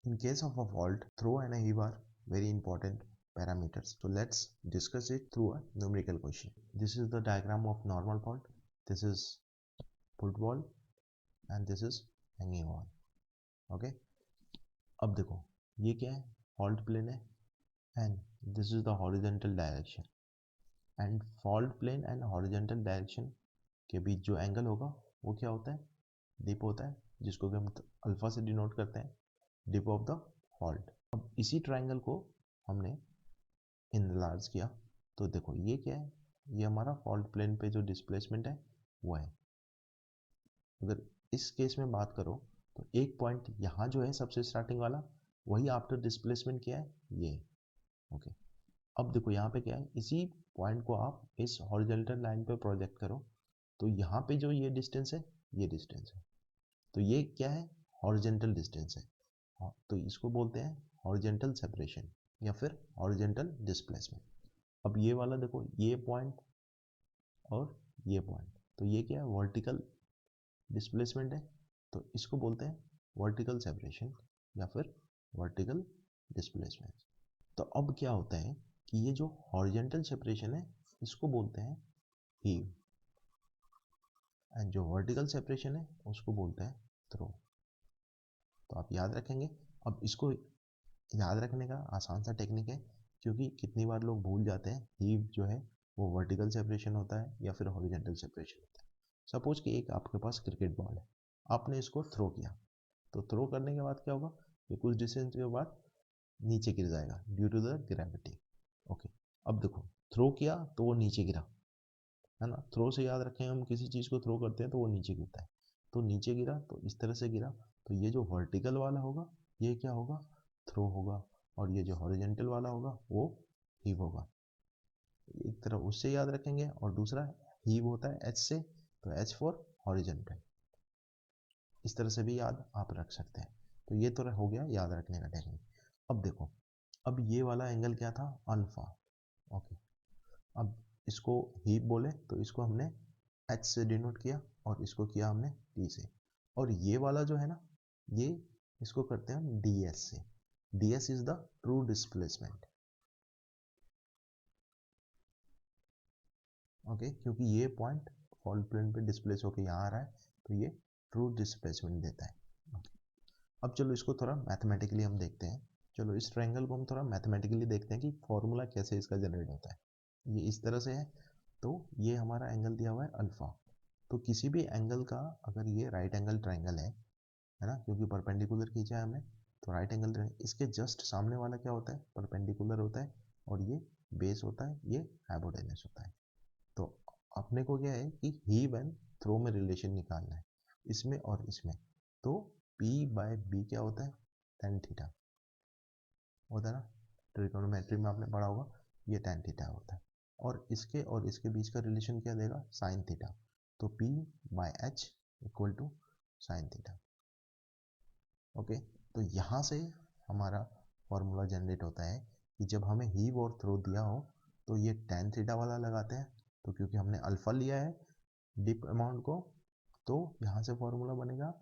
In case of a fault, throw and a heave are very important parameters. So let's discuss it through a numerical question. This is the diagram of normal fault. This is football and this is hanging wall. Okay. अब देखो ये क्या है, fault plane है and this is the horizontal direction. And fault plane and horizontal direction के बीच जो angle होगा वो क्या होता है, डिप होता है, जिसको कि हम अल्फा से डिनोट करते हैं, डिप ऑफ द फॉल्ट. अब इसी ट्रायंगल को हमने इनलार्ज किया तो देखो ये क्या है, ये हमारा फॉल्ट प्लेन पे जो डिस्प्लेसमेंट है वो है. अगर इस केस में बात करो तो एक पॉइंट यहाँ जो है सबसे स्टार्टिंग वाला वही आफ्टर डिस्प्लेसमेंट क्या है, ये. ओके. अब देखो यहाँ पे क्या है, इसी पॉइंट को आप इस हॉरिजॉन्टल लाइन पे प्रोजेक्ट करो तो यहाँ पे जो ये डिस्टेंस है, ये डिस्टेंस है, तो ये क्या है, हॉरिजॉन्टल डिस्टेंस है. तो इसको बोलते हैं हॉरिजॉन्टल सेपरेशन या फिर हॉरिजॉन्टल डिस्प्लेसमेंट. अब ये वाला देखो, ये पॉइंट और ये पॉइंट, तो ये क्या है, वर्टिकल डिस्प्लेसमेंट है, तो इसको बोलते हैं वर्टिकल सेपरेशन या फिर वर्टिकल डिस्प्लेसमेंट. तो अब क्या होता है कि ये जो हॉरिजॉन्टल सेपरेशन है इसको बोलते हैं हीव एंड जो वर्टिकल सेपरेशन है उसको बोलते हैं थ्रो. तो आप याद रखेंगे. अब इसको याद रखने का आसान सा टेक्निक है, क्योंकि कितनी बार लोग भूल जाते हैं हीव जो है वो वर्टिकल सेपरेशन होता है या फिर हॉरिजॉन्टल सेपरेशन होता है. सपोज कि एक आपके पास क्रिकेट बॉल है, आपने इसको थ्रो किया, तो थ्रो करने के बाद क्या होगा, ये कुछ डिस्टेंस के बाद नीचे गिर जाएगा due to the gravity. Okay. अब देखो थ्रो किया तो वो नीचे गिरा, है ना. थ्रो से याद रखें, हम किसी चीज़ को थ्रो करते हैं तो वो नीचे गिरता है, तो नीचे गिरा तो इस तरह से गिरा, तो ये जो वर्टिकल वाला होगा ये क्या होगा, थ्रो होगा, और ये जो हॉरिजॉन्टल वाला होगा वो हीव होगा. एक तरह उससे याद रखेंगे और दूसरा हीव होता है एच से, तो एच फॉर हॉरिजॉन्टल. इस तरह से भी याद आप रख सकते हैं. तो ये तो हो गया याद रखने का टेक्निक. अब देखो, अब ये वाला एंगल क्या था, अल्फा. ओके. अब इसको हीप बोले तो इसको हमने एच से डिनोट किया और इसको किया हमने टी से. और ये वाला जो है ना, ये इसको करते हैं हम डी एस से. D S is the true displacement. Okay. क्योंकि ये पॉइंट फॉल्ट प्लेन पे डिस्प्लेस होकर यहाँ आ रहा है तो ये ट्रू डिस्प्लेसमेंट देता है. okay. अब चलो इसको थोड़ा मैथमेटिकली हम देखते हैं. चलो इस ट्रायंगल को हम थोड़ा मैथमेटिकली देखते हैं कि फॉर्मूला कैसे इसका जनरेट होता है. ये इस तरह से है, तो ये हमारा एंगल दिया हुआ है अल्फा. तो किसी भी एंगल का अगर ये राइट एंगल ट्रायंगल है ना, क्योंकि परपेंडिकुलर खींचा है हमने, तो राइट एंगल ट्रायंगल, इसके जस्ट सामने वाला क्या होता है, परपेंडिकुलर होता है, और ये बेस होता है, ये हाइपोटेनस होता है. तो अपने को क्या है कि हीव एंड थ्रो में रिलेशन निकालना है, इसमें और इसमें. तो P बाय बी क्या होता है, tan थीटा होता है ना. ट्रिगोनोमेट्री में आपने पढ़ा होगा, ये tan थीटा होता है. और इसके बीच का रिलेशन क्या देगा, साइन थीटा. तो P by H equal to sine theta. Okay. तो यहाँ से हमारा फॉर्मूला जनरेट होता है कि जब हमें हीव और थ्रो दिया हो तो ये tan थीटा वाला लगाते हैं. तो क्योंकि हमने अल्फा लिया है डिप अमाउंट को, तो यहाँ से फॉर्मूला बनेगा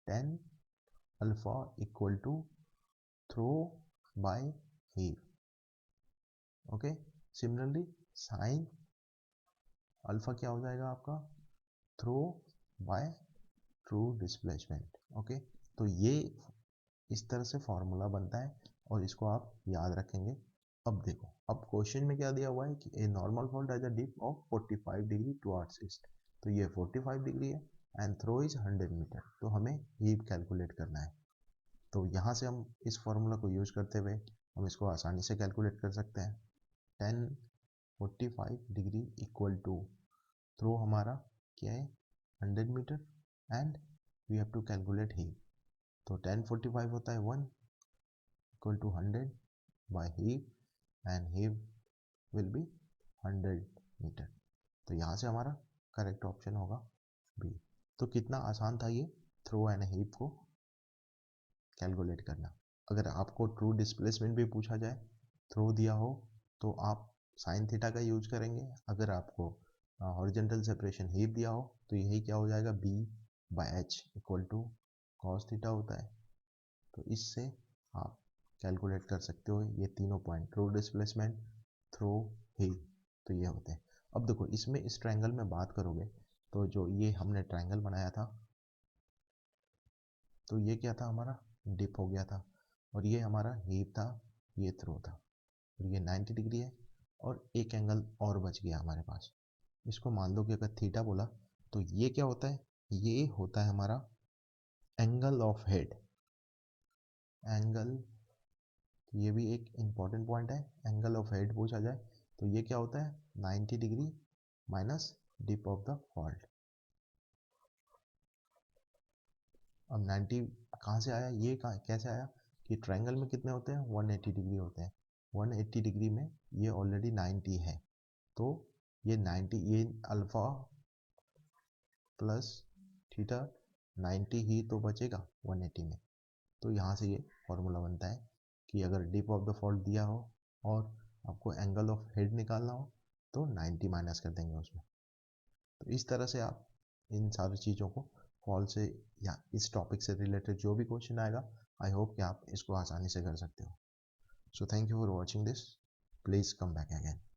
tan alpha equal to throw by heave. Okay. Similarly sine alpha क्या हो जाएगा आपका, throw by true displacement. Okay. तो ये इस तरह से फॉर्मूला बनता है और इसको आप याद रखेंगे. अब देखो, अब क्वेश्चन में क्या दिया हुआ है कि a normal fault has a dip of 45 degree towards east. तो ये 45 डिग्री है एंड थ्रो इज 100 मीटर. तो हमें हीप कैलकुलेट करना है. तो यहाँ से हम इस फॉर्मूला को यूज करते हुए हम इसको आसानी से कैलकुलेट कर सकते हैं. 10 45 डिग्री इक्वल टू थ्रो हमारा क्या है, 100 metre, and we have to calculate heave. तो 10 45 होता है 1 equal to 100 by heave, and heave will be 100 metre. तो यहाँ से हमारा करेक्ट ऑप्शन होगा बी. तो कितना आसान था ये थ्रो एंड हीप को कैलकुलेट करना. अगर आपको ट्रू डिस्प्लेसमेंट भी पूछा जाए, थ्रो दिया हो, तो आप साइन थीटा का यूज करेंगे. अगर आपको हॉरिजॉन्टल सेपरेशन हीप दिया हो तो यही क्या हो जाएगा, B by H equal to cos theta होता है. तो इससे आप कैलकुलेट कर सकते हो ये तीनों point, throw displacement, throw heave, तो ये होते हैं। अब देखो इसमें इस ट्रायंगल में बात करोगे तो जो ये हमने ट्रायंगल बनाया था तो ये क्या था, हमारा डिप हो गया था, और ये हमारा हीप था, ये थ्रो था, और ये 90 डिग्री है, और एक एंगल और बच गया हमारे पास। इसको मान लो कि अगर थीटा बोला तो ये क्या होता है, ये होता है हमारा एंगल ऑफ हेड। एंगल, ये भी एक इम्पॉर्टेंट पॉइंट है, एंगल ऑफ हेड पूछा जाए तो ये क्या होता है 90 degree minus dip of the fault. अब 90 कहाँ से आया, ये कहाँ कैसे आया कि ट्रायंगल में कितने होते हैं 180 डिग्री होते हैं, 180 डिग्री में ये ऑलरेडी 90 है, तो ये 90, ये अल्फा प्लस थीटा 90 ही तो बचेगा 180 में। तो यहाँ से ये फॉर्मूला बनता है कि अगर डिप ऑफ द फॉल्ट दिया हो और आपको एंगल ऑफ हेड निकालना हो तो 90 माइनस कर देंगे उसमें। तो इस तरह से आप इन सारी चीज़ों को फॉल से या इस टॉपिक से रिलेटेड जो भी क्वेश्चन आएगा, आई होप कि आप इसको आसानी से कर सकते हो। So thank you for watching this, please come back again.